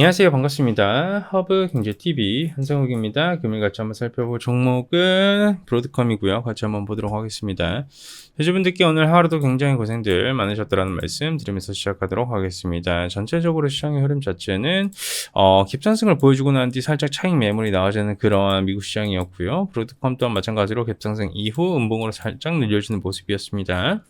안녕하세요. 반갑습니다. 허브경제TV 한성욱입니다. 금일 같이 한번 살펴볼 종목은 브로드컴이고요. 같이 한번 보도록 하겠습니다. 여러분들께 오늘 하루도 굉장히 고생들 많으셨다라는 말씀 드리면서 시작하도록 하겠습니다. 전체적으로 시장의 흐름 자체는 갭상승을 보여주고 난 뒤 살짝 차익 매물이 나와주는 그러한 미국 시장이었고요. 브로드컴 또한 마찬가지로 갭상승 이후 음봉으로 살짝 늘려주는 모습이었습니다.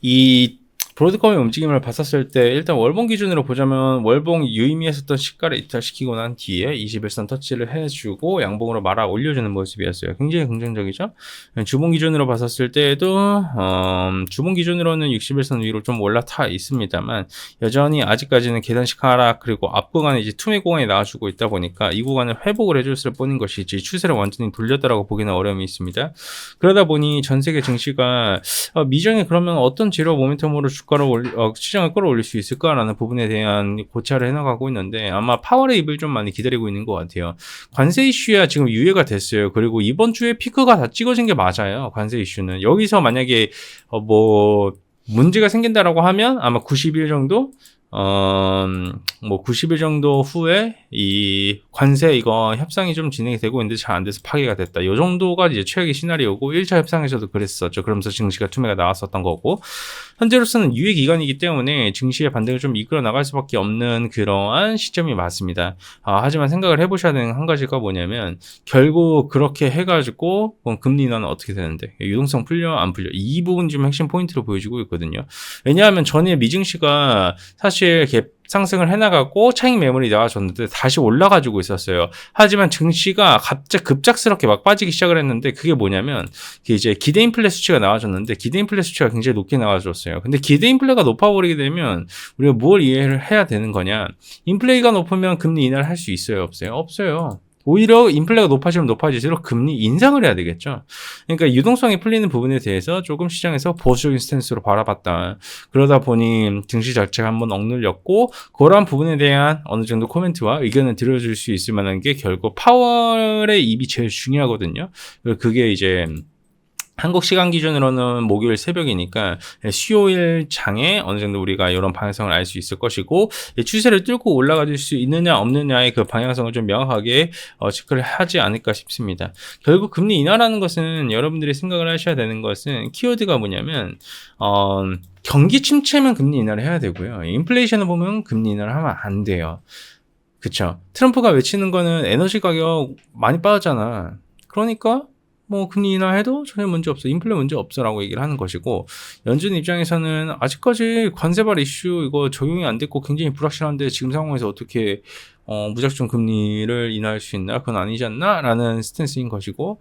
이 브로드컴의 움직임을 봤었을 때 일단 월봉 기준으로 보자면 월봉 유의미했었던 시가를 이탈시키고 난 뒤에 21선 터치를 해주고 양봉으로 말아 올려주는 모습이었어요. 굉장히 긍정적이죠. 주봉 기준으로 봤었을 때에도 주봉 기준으로는 61선 위로 좀 올라타 있습니다만 여전히 아직까지는 계단식 하락 그리고 앞 구간에 이제 투매 구간이 나와주고 있다 보니까 이 구간을 회복을 해줬을 뿐인 것이지 추세를 완전히 돌렸다라고 보기는 어려움이 있습니다. 그러다 보니 전 세계 증시가 미정에 그러면 어떤 재료 모멘텀으로 시장을 끌어올릴 수 있을까라는 부분에 대한 고찰을 해나가고 있는데 아마 파월의 입을 좀 많이 기다리고 있는 것 같아요. 관세 이슈야 지금 유예가 됐어요. 그리고 이번 주에 피크가 다 찍어진 게 맞아요. 관세 이슈는 여기서 만약에 문제가 생긴다라고 하면 아마 90일 정도 90일 정도 후에 이 관세 이거 협상이 좀 진행이 되고 있는데 잘 안 돼서 파기가 됐다. 이 정도가 이제 최악의 시나리오고 1차 협상에서도 그랬었죠. 그러면서 증시가 투매가 나왔었던 거고 현재로서는 유예 기간이기 때문에 증시의 반등을 좀 이끌어 나갈 수밖에 없는 그러한 시점이 맞습니다. 하지만 생각을 해보셔야 되는 한 가지가 뭐냐면 결국 그렇게 해가지고 금리 인하는 어떻게 되는데 유동성 풀려 안 풀려 이 부분 좀 핵심 포인트로 보여주고 있거든요. 왜냐하면 전에 미증시가 사실 갭 상승을 해나가고 차익 매물이 나와줬는데 다시 올라가지고 있었어요. 하지만 증시가 갑자기 급작스럽게 막 빠지기 시작을 했는데 그게 뭐냐면 이제 기대 인플레 수치가 나와줬는데 기대 인플레 수치가 굉장히 높게 나와줬어요. 근데 기대 인플레가 높아버리게 되면 우리가 뭘 이해를 해야 되는 거냐? 인플레이가 높으면 금리 인하를 할 수 있어요? 없어요? 없어요. 오히려 인플레가 높아지면 높아질수록 금리 인상을 해야 되겠죠. 그러니까 유동성이 풀리는 부분에 대해서 조금 시장에서 보수적인 스탠스로 바라봤다. 그러다 보니 증시 자체가 한번 억눌렸고 그러한 부분에 대한 어느 정도 코멘트와 의견을 들어줄 수 있을 만한 게 결국 파월의 입이 제일 중요하거든요. 그게 이제 한국 시간 기준으로는 목요일 새벽이니까 수요일 장에 어느 정도 우리가 이런 방향성을 알 수 있을 것이고 추세를 뚫고 올라갈 수 있느냐 없느냐의 그 방향성을 좀 명확하게 체크를 하지 않을까 싶습니다. 결국 금리 인하라는 것은 여러분들이 생각을 하셔야 되는 것은 키워드가 뭐냐면 경기 침체면 금리 인하를 해야 되고요. 인플레이션을 보면 금리 인하를 하면 안 돼요. 그쵸? 트럼프가 외치는 거는 에너지 가격 많이 빠졌잖아. 그러니까 금리 인하해도 전혀 문제 없어. 인플레 문제 없어라고 얘기를 하는 것이고, 연준 입장에서는 아직까지 관세발 이슈 이거 적용이 안 됐고 굉장히 불확실한데 지금 상황에서 어떻게 무작정 금리를 인하할 수 있나? 그건 아니지 않나? 라는 스탠스인 것이고,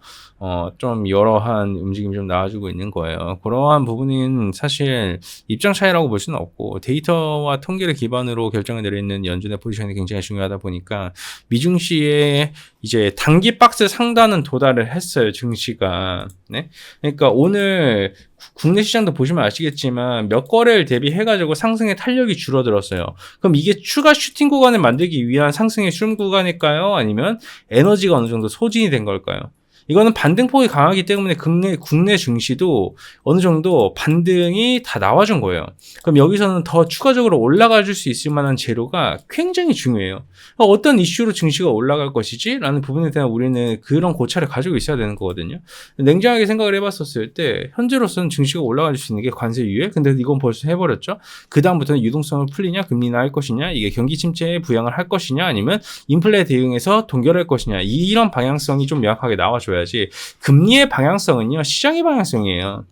좀 여러한 움직임이 좀 나와주고 있는 거예요. 그러한 부분은 사실 입장 차이라고 볼 수는 없고, 데이터와 통계를 기반으로 결정을 내리는 연준의 포지션이 굉장히 중요하다 보니까, 미증시의 이제 단기 박스 상단은 도달을 했어요, 증시가. 네? 그러니까 오늘 국내 시장도 보시면 아시겠지만 몇 거래를 대비해가지고 상승의 탄력이 줄어들었어요. 그럼 이게 추가 슈팅 구간을 만들기 위한 상승의 춤 구간일까요? 아니면 에너지가 어느 정도 소진이 된 걸까요? 이거는 반등폭이 강하기 때문에 국내 증시도 어느 정도 반등이 다 나와준 거예요. 그럼 여기서는 더 추가적으로 올라가 줄 수 있을 만한 재료가 굉장히 중요해요. 어떤 이슈로 증시가 올라갈 것이지? 라는 부분에 대한 우리는 그런 고찰을 가지고 있어야 되는 거거든요. 냉정하게 생각을 해봤었을 때 현재로서는 증시가 올라가 줄 수 있는 게 관세 유예? 근데 이건 벌써 해버렸죠. 그 다음부터는 유동성을 풀리냐? 금리 인하할 것이냐? 이게 경기 침체에 부양을 할 것이냐? 아니면 인플레 대응해서 동결할 것이냐? 이런 방향성이 좀 명확하게 나와줘야 야지 금리의 방향성은요 시장의 방향성이에요.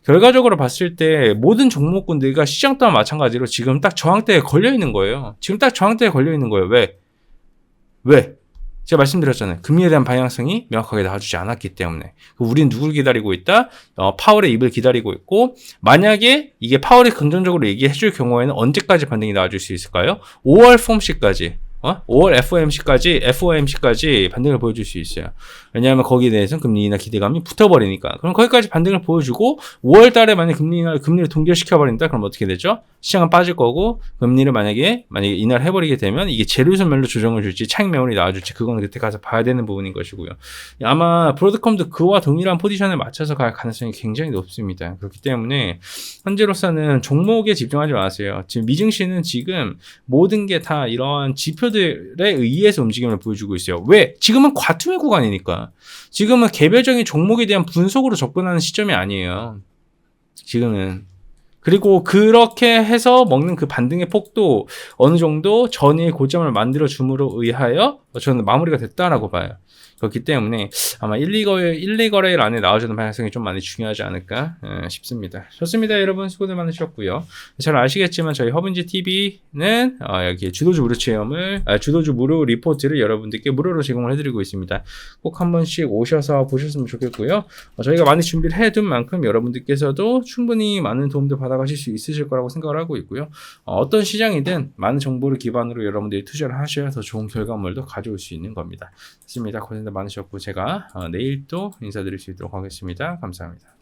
결과적으로 봤을 때 모든 종목군들과 시장 또한 마찬가지로 지금 딱 저항대에 걸려 있는 거예요. 지금 딱 저항대에 걸려 있는 거예요. 왜? 제가 말씀드렸잖아요. 금리에 대한 방향성이 명확하게 나와주지 않았기 때문에. 우린 누굴 기다리고 있다? 파월의 입을 기다리고 있고, 만약에 이게 파월이 긍정적으로 얘기해 줄 경우에는 언제까지 반등이 나와줄 수 있을까요? 5월 폼씨까지. 5월 FOMC까지 반등을 보여줄 수 있어요. 왜냐하면 거기에 대해서는 금리나 기대감이 붙어버리니까. 그럼 거기까지 반등을 보여주고 5월 달에 만약 금리를 동결시켜버린다? 그럼 어떻게 되죠? 시장은 빠질 거고 금리를 만약에 인하를 해버리게 되면 이게 제로섬멸로 조정을 줄지 차익 매물이 나와줄지 그거는 그때 가서 봐야 되는 부분인 것이고요. 아마 브로드컴도 그와 동일한 포지션을 맞춰서 갈 가능성이 굉장히 높습니다. 그렇기 때문에 현재로서는 종목에 집중하지 마세요. 지금 미증시는 지금 모든 게 다 이러한 지표들에 의해서 움직임을 보여주고 있어요. 왜? 지금은 과투매 구간이니까. 지금은 개별적인 종목에 대한 분석으로 접근하는 시점이 아니에요. 지금은. 그리고 그렇게 해서 먹는 그 반등의 폭도 어느 정도 전일 고점을 만들어 줌으로 의하여 저는 마무리가 됐다라고 봐요. 그렇기 때문에 아마 1, 2거래일 안에 나와주는 방향성이 좀 많이 중요하지 않을까 싶습니다. 좋습니다. 여러분 수고들 많으셨고요. 잘 아시겠지만 저희 허브인지 TV는 여기 주도주 무료 체험을 주도주 무료 리포트를 여러분들께 무료로 제공을 해드리고 있습니다. 꼭 한 번씩 오셔서 보셨으면 좋겠고요. 저희가 많이 준비를 해둔 만큼 여러분들께서도 충분히 많은 도움도 받아가실 수 있으실 거라고 생각을 하고 있고요. 어떤 시장이든 많은 정보를 기반으로 여러분들이 투자를 하셔야 더 좋은 결과물도 가져올 수 있는 겁니다. 좋습니다. 고생들 많으셨고 제가 내일 또 인사드릴 수 있도록 하겠습니다. 감사합니다.